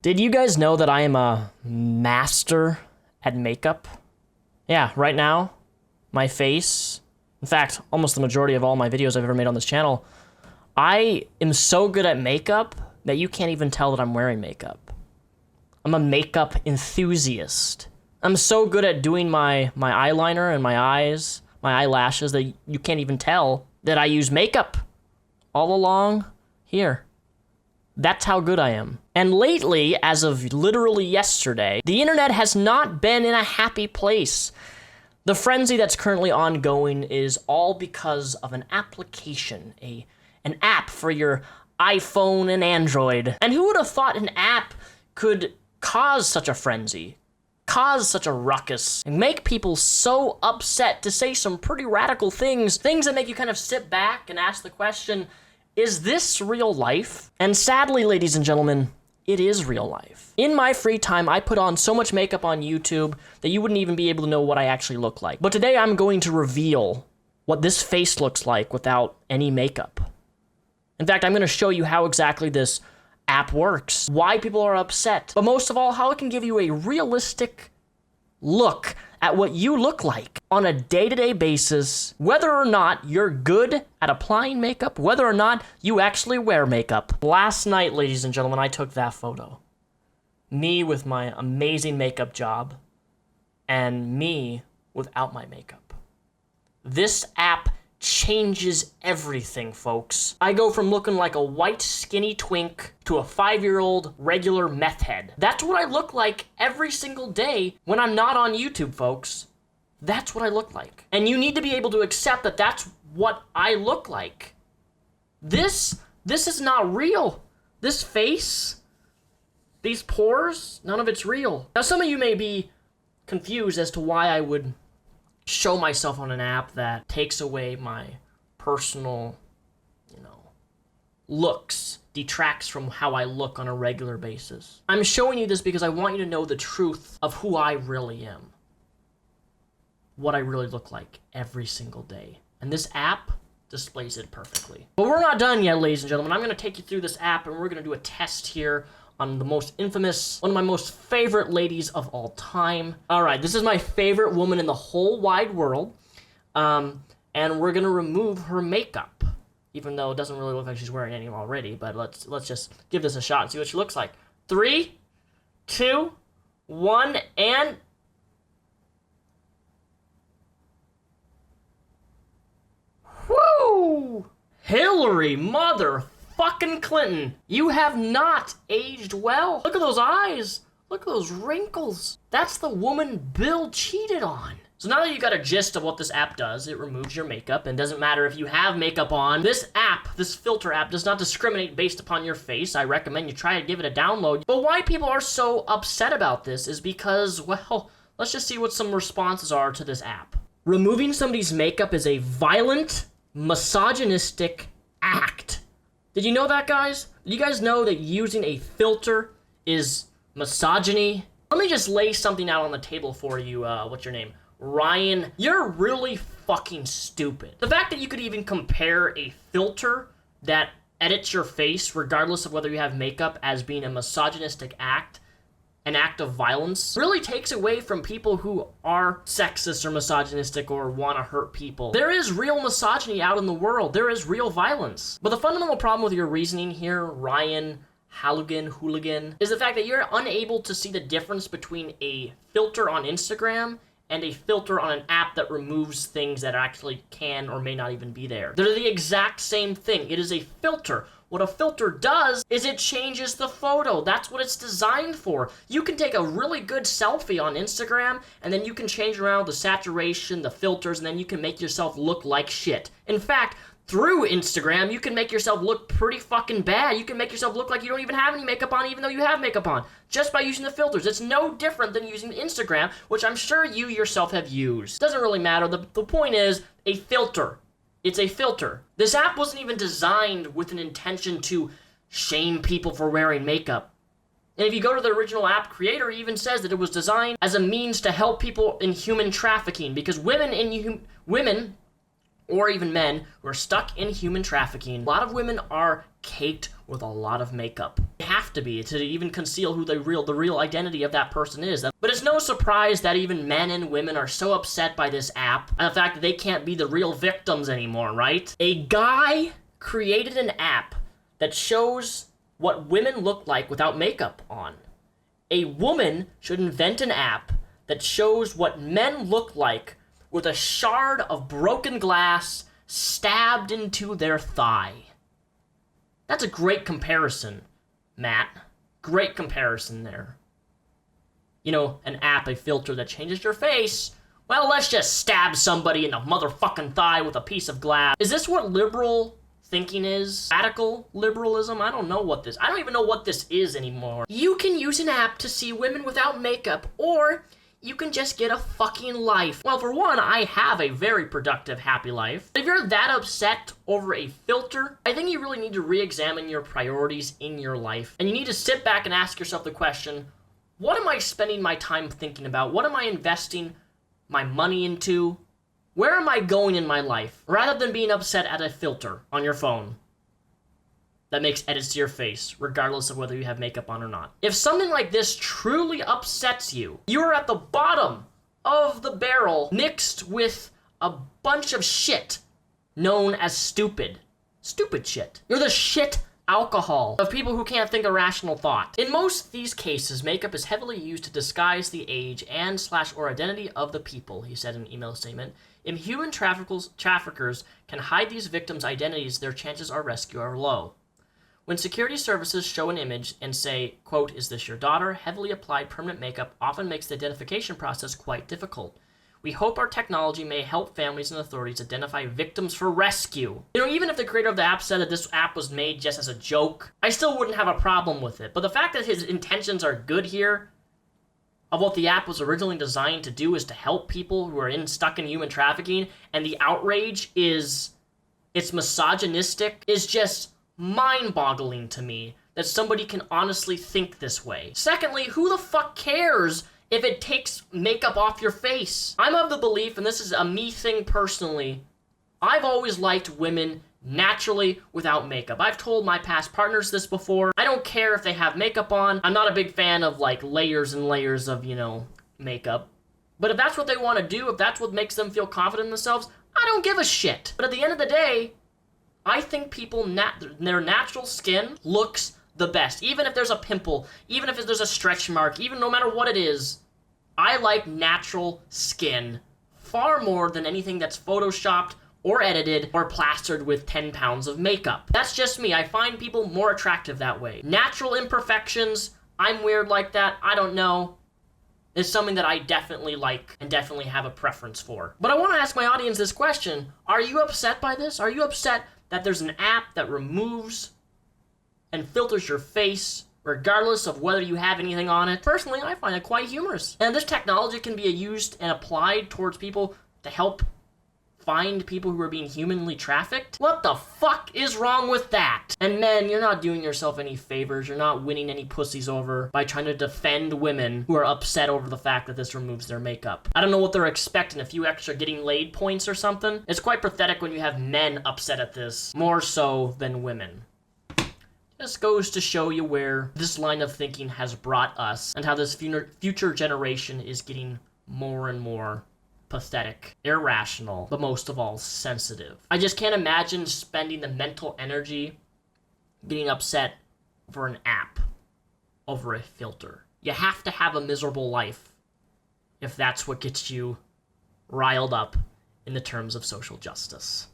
Did you guys know that I am a master at makeup? Yeah, right now, my face, in fact, almost the majority of all my videos I've ever made on this channel, I am so good at makeup that you can't even tell that I'm wearing makeup. I'm a makeup enthusiast. I'm so good at doing my eyeliner and my eyes, my eyelashes, that you can't even tell that I use makeup all along here. That's how good I am. And lately, as of literally yesterday, the internet has not been in a happy place. The frenzy that's currently ongoing is all because of an application, an app for your iPhone and Android. And who would have thought an app could cause such a frenzy, cause such a ruckus, and make people so upset to say some pretty radical things that make you kind of sit back and ask the question, is this real life? And sadly, ladies and gentlemen, it is real life. In my free time, I put on so much makeup on YouTube that you wouldn't even be able to know what I actually look like. But today I'm going to reveal what this face looks like without any makeup. In fact, I'm going to show you how exactly this app works, why people are upset, but most of all, how it can give you a realistic look at what you look like on a day-to-day basis, whether or not you're good at applying makeup, whether or not you actually wear makeup. Last night, ladies and gentlemen, I took that photo. Me with my amazing makeup job, and me without my makeup. This app changes everything, folks. I go from looking like a white, skinny twink to a 5-year-old regular meth head. That's what I look like every single day when I'm not on YouTube, folks. That's what I look like. And you need to be able to accept that that's what I look like. This is not real. This face, these pores, none of it's real. Now, some of you may be confused as to why I would show myself on an app that takes away my personal, looks, detracts from how I look on a regular basis. I'm showing you this because I want you to know the truth of who I really am. What I really look like every single day. And this app displays it perfectly. But we're not done yet, ladies and gentlemen. I'm going to take you through this app and we're going to do a test here on the most infamous, one of my most favorite ladies of all time. All right, this is my favorite woman in the whole wide world. And we're gonna remove her makeup, even though it doesn't really look like she's wearing any already, but let's just give this a shot and see what she looks like. 3, 2, 1, and... Woo! Hillary motherfucking Clinton, you have not aged well. Look at those eyes. Look at those wrinkles. That's the woman Bill cheated on. So now that you got a gist of what this app does, it removes your makeup, and doesn't matter if you have makeup on. This app, this filter app, does not discriminate based upon your face. I recommend you try to give it a download. But why people are so upset about this is because, well, let's just see what some responses are to this app. Removing somebody's makeup is a violent, misogynistic act. Did you know that, guys? Did you guys know that using a filter is misogyny? Let me just lay something out on the table for you. What's your name? Ryan. You're really fucking stupid. The fact that you could even compare a filter that edits your face, regardless of whether you have makeup, as being a misogynistic act, an act of violence, really takes away from people who are sexist or misogynistic or want to hurt people. There is real misogyny out in the world. There is real violence. But the fundamental problem with your reasoning here, Ryan Hooligan, is the fact that you're unable to see the difference between a filter on Instagram and a filter on an app that removes things that actually can or may not even be there. They're the exact same thing. It is a filter. What a filter does is it changes the photo. That's what it's designed for. You can take a really good selfie on Instagram, and then you can change around the saturation, the filters, and then you can make yourself look like shit. In fact, through Instagram, you can make yourself look pretty fucking bad. You can make yourself look like you don't even have any makeup on, even though you have makeup on, just by using the filters. It's no different than using Instagram, which I'm sure you yourself have used. Doesn't really matter. The point is, a filter. It's a filter. This app wasn't even designed with an intention to shame people for wearing makeup. And if you go to the original app creator, he even says that it was designed as a means to help people in human trafficking, because women or even men who are stuck in human trafficking, a lot of women are caked with a lot of makeup. They have to be to even conceal who the real identity of that person is. But it's no surprise that even men and women are so upset by this app and the fact that they can't be the real victims anymore, right? A guy created an app that shows what women look like without makeup on. A woman should invent an app that shows what men look like with a shard of broken glass stabbed into their thigh. That's a great comparison, Matt. Great comparison there. You know, an app, a filter that changes your face. Well, let's just stab somebody in the motherfucking thigh with a piece of glass. Is this what liberal thinking is? Radical liberalism? I don't even know what this is anymore. You can use an app to see women without makeup, or you can just get a fucking life. Well, for one, I have a very productive, happy life. If you're that upset over a filter, I think you really need to re-examine your priorities in your life. And you need to sit back and ask yourself the question, what am I spending my time thinking about? What am I investing my money into? Where am I going in my life? Rather than being upset at a filter on your phone that makes edits to your face, regardless of whether you have makeup on or not. If something like this truly upsets you, you're at the bottom of the barrel mixed with a bunch of shit known as stupid. Stupid shit. You're the shit alcohol of people who can't think a rational thought. In most of these cases, makeup is heavily used to disguise the age and/or identity of the people, he said in an email statement. If human traffickers can hide these victims' identities, their chances of rescue are low. When security services show an image and say, quote, "Is this your daughter?" heavily applied permanent makeup often makes the identification process quite difficult. We hope our technology may help families and authorities identify victims for rescue. You know, even if the creator of the app said that this app was made just as a joke, I still wouldn't have a problem with it. But the fact that his intentions are good here, of what the app was originally designed to do is to help people who are stuck in human trafficking, and the outrage is, it's misogynistic, is just mind-boggling to me that somebody can honestly think this way. Secondly, who the fuck cares if it takes makeup off your face? I'm of the belief, and this is a me thing personally, I've always liked women naturally without makeup. I've told my past partners this before. I don't care if they have makeup on. I'm not a big fan of like layers and layers of, makeup. But if that's what they want to do, if that's what makes them feel confident in themselves, I don't give a shit. But at the end of the day, I think people, their natural skin looks the best. Even if there's a pimple, even if there's a stretch mark, even no matter what it is, I like natural skin far more than anything that's photoshopped or edited or plastered with 10 pounds of makeup. That's just me. I find people more attractive that way. Natural imperfections, I'm weird like that, I don't know. It's something that I definitely like and definitely have a preference for. But I want to ask my audience this question. Are you upset by this? Are you upset that there's an app that removes and filters your face regardless of whether you have anything on it? Personally, I find it quite humorous. And this technology can be used and applied towards people to help find people who are being humanly trafficked. What the fuck is wrong with that? And men, you're not doing yourself any favors. You're not winning any pussies over by trying to defend women who are upset over the fact that this removes their makeup. I don't know what they're expecting, a few extra getting laid points or something. It's quite pathetic when you have men upset at this, more so than women. This goes to show you where this line of thinking has brought us and how this future generation is getting more and more pathetic, irrational, but most of all, sensitive. I just can't imagine spending the mental energy getting upset over an app, over a filter. You have to have a miserable life if that's what gets you riled up in the terms of social justice.